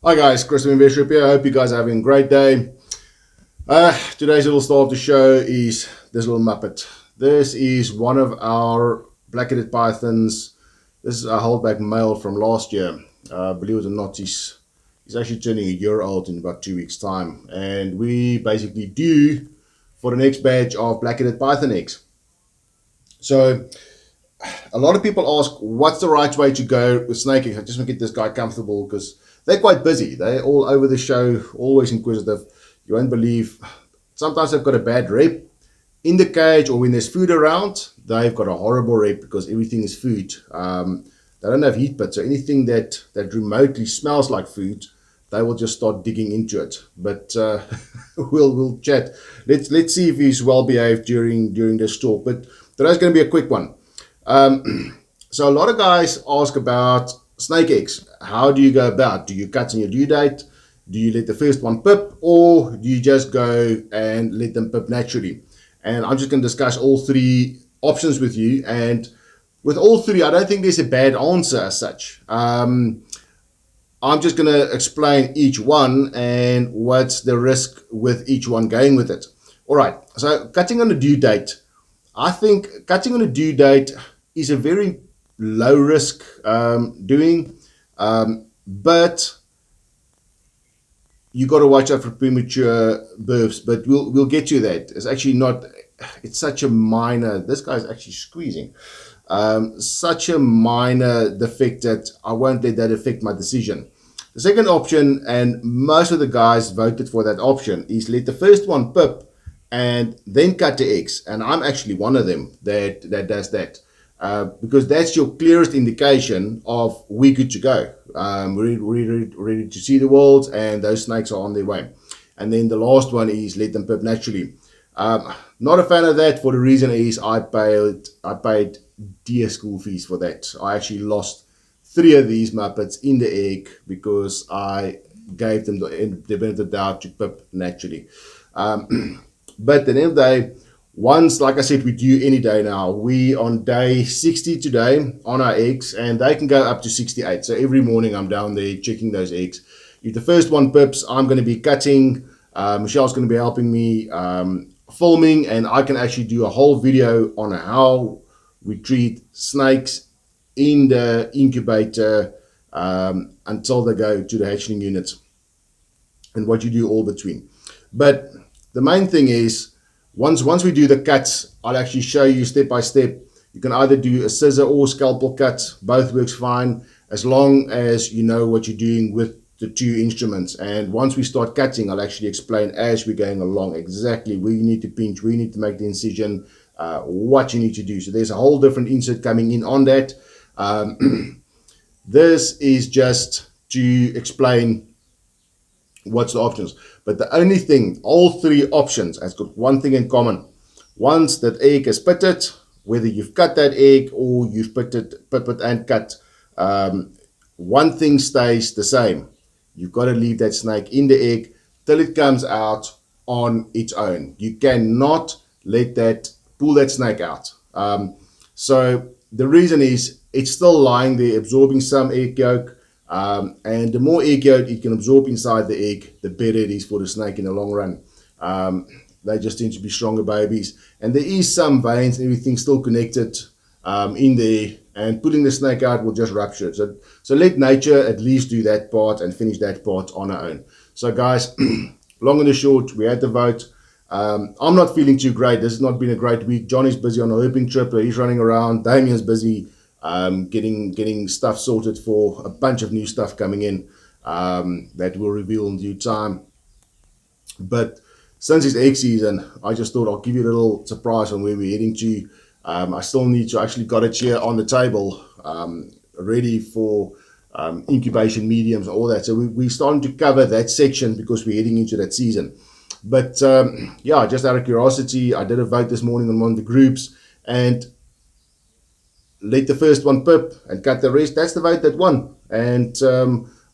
Hi guys, Chris Investor here. I hope you guys are having a great day. Today's little star of the show is this little Muppet. This is one of our black-headed pythons. This is a holdback male from last year. Believe it or not, he's actually turning a year old in about 2 weeks' time. And we basically due for the next batch of black-headed python eggs. So a lot of people ask, what's the right way to go with snake eggs? I just want to get this guy comfortable because they're quite busy. They're all over the show, always inquisitive. You won't believe. Sometimes they've got a bad rep in the cage or when there's food around. They've got a horrible rep because everything is food. They don't have heat pits, so anything that remotely smells like food, they will just start digging into it. But we'll chat. Let's see if he's well behaved during this talk. But today's going to be a quick one. So a lot of guys ask about snake eggs. How do you go about? Do you cut on your due date? Do you let the first one pip, or do you just go and let them pip naturally? And I'm just going to discuss all three options with you. And with all three, I don't think there's a bad answer as such. I'm just going to explain each one and what's the risk with each one going with it. All right. So cutting on the due date. I think cutting on a due date is a very low risk doing, but you got to watch out for premature births. But we'll get to that. It's actually not. It's such a minor. This guy's actually squeezing. Such a minor defect that I won't let that affect my decision. The second option, and most of the guys voted for that option, is let the first one pip and then cut the eggs. And I'm actually one of them that does that. Because that's your clearest indication of we're good to go. We're ready to see the world, and those snakes are on their way. And then the last one is let them pip naturally. Not a fan of that for the reason is I paid dear school fees for that. I actually lost 3 of these Muppets in the egg because I gave them the benefit of the doubt to pip naturally. But at the end of the day, once, like I said, we due any day now. We on day 60 today on our eggs, and they can go up to 68. So every morning I'm down there checking those eggs. If the first one pips, I'm going to be cutting. Michelle's going to be helping me filming, and I can actually do a whole video on how we treat snakes in the incubator until they go to the hatchling units and what you do all between. But the main thing is, once we do the cuts, I'll actually show you step by step. You can either do a scissor or scalpel cut. Both works fine as long as you know what you're doing with the 2 instruments. And once we start cutting, I'll actually explain as we're going along exactly where you need to pinch, where you need to make the incision, what you need to do. So there's a whole different insert coming in on that. This is just to explain what's the options. But the only thing, all 3 options has got one thing in common. Once that egg is pitted, whether you've cut that egg or you've pitted and cut, one thing stays the same. You've got to leave that snake in the egg till it comes out on its own. You cannot pull that snake out. So the reason is it's still lying there absorbing some egg yolk. And the more egg yolk it can absorb inside the egg, the better it is for the snake in the long run. They just tend to be stronger babies. And there is some veins and everything still connected in there. And pulling the snake out will just rupture it. So let nature at least do that part and finish that part on her own. So guys, long and the short, we had the vote. I'm not feeling too great. This has not been a great week. Johnny's busy on a herping trip. He's running around. Damien's busy getting stuff sorted for a bunch of new stuff coming in that we'll reveal in due time. But since it's egg season, I just thought I'll give you a little surprise on where we're heading to. I still need to actually got it here on the table ready for incubation mediums and all that. So we're starting to cover that section because we're heading into that season. But yeah, just out of curiosity, I did a vote this morning on one of the groups and let the first one pip and cut the rest. That's the vote that won. And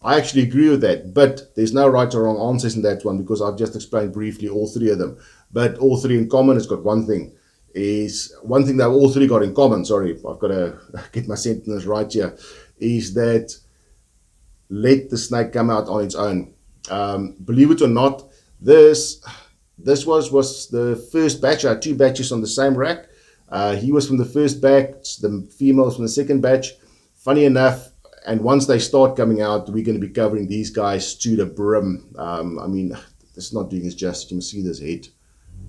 I actually agree with that. But there's no right or wrong answers in that one because I've just explained briefly all 3 of them. But all 3 in common has got one thing. Is one thing that all 3 got in common. Sorry, I've got to get my sentence right here. Is that let the snake come out on its own. Believe it or not, this was the first batch. I had two batches on the same rack. He was from the first batch, the females from the second batch. Funny enough, and once they start coming out, we're going to be covering these guys to the brim. I mean, it's not doing its justice. You can see this head.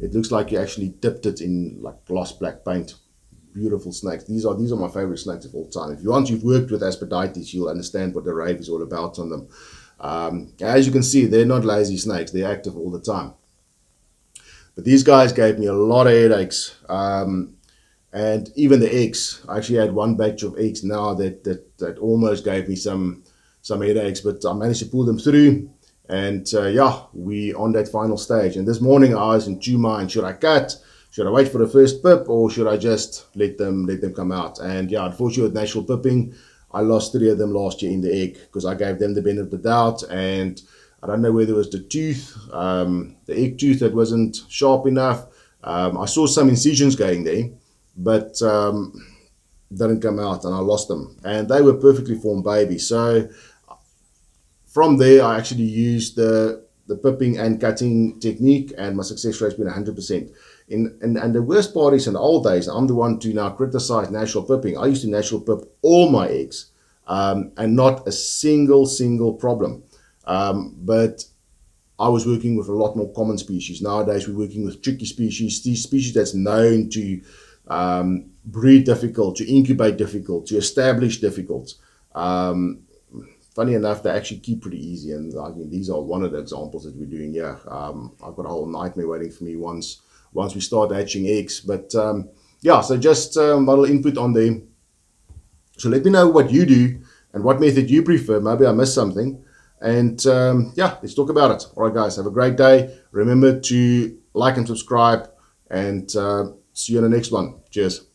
It looks like you actually dipped it in like gloss black paint. Beautiful snakes. These are my favorite snakes of all time. If you've worked with Aspidaites, you'll understand what the rave is all about on them. As you can see, they're not lazy snakes. They're active all the time. But these guys gave me a lot of headaches. And even the eggs. I actually had one batch of eggs now that almost gave me some headaches, but I managed to pull them through. And yeah, we on that final stage. And this morning I was in two minds. Should I cut? Should I wait for the first pip, or should I just let them come out? And yeah, unfortunately with natural pipping, I lost 3 of them last year in the egg because I gave them the benefit of the doubt. And I don't know whether it was the tooth, the egg tooth that wasn't sharp enough. I saw some incisions going there, but didn't come out, and I lost them. And they were perfectly formed babies. So from there, I actually used the pipping and cutting technique, and my success rate's been 100%. And the worst part is, in the old days, I'm the one to now criticize natural pipping. I used to natural pip all my eggs, and not a single problem. But I was working with a lot more common species. Nowadays, we're working with tricky species, these species that's known to breed difficult, to incubate difficult, to establish difficult. Funny enough, they actually keep pretty easy, and I mean, these are one of the examples that we're doing here. I've got a whole nightmare waiting for me once we start hatching eggs. But yeah, so just a little input on them. So let me know what you do and what method you prefer. Maybe I missed something. And yeah, let's talk about it. All right, guys, have a great day. Remember to like and subscribe, and see you in the next one. Cheers.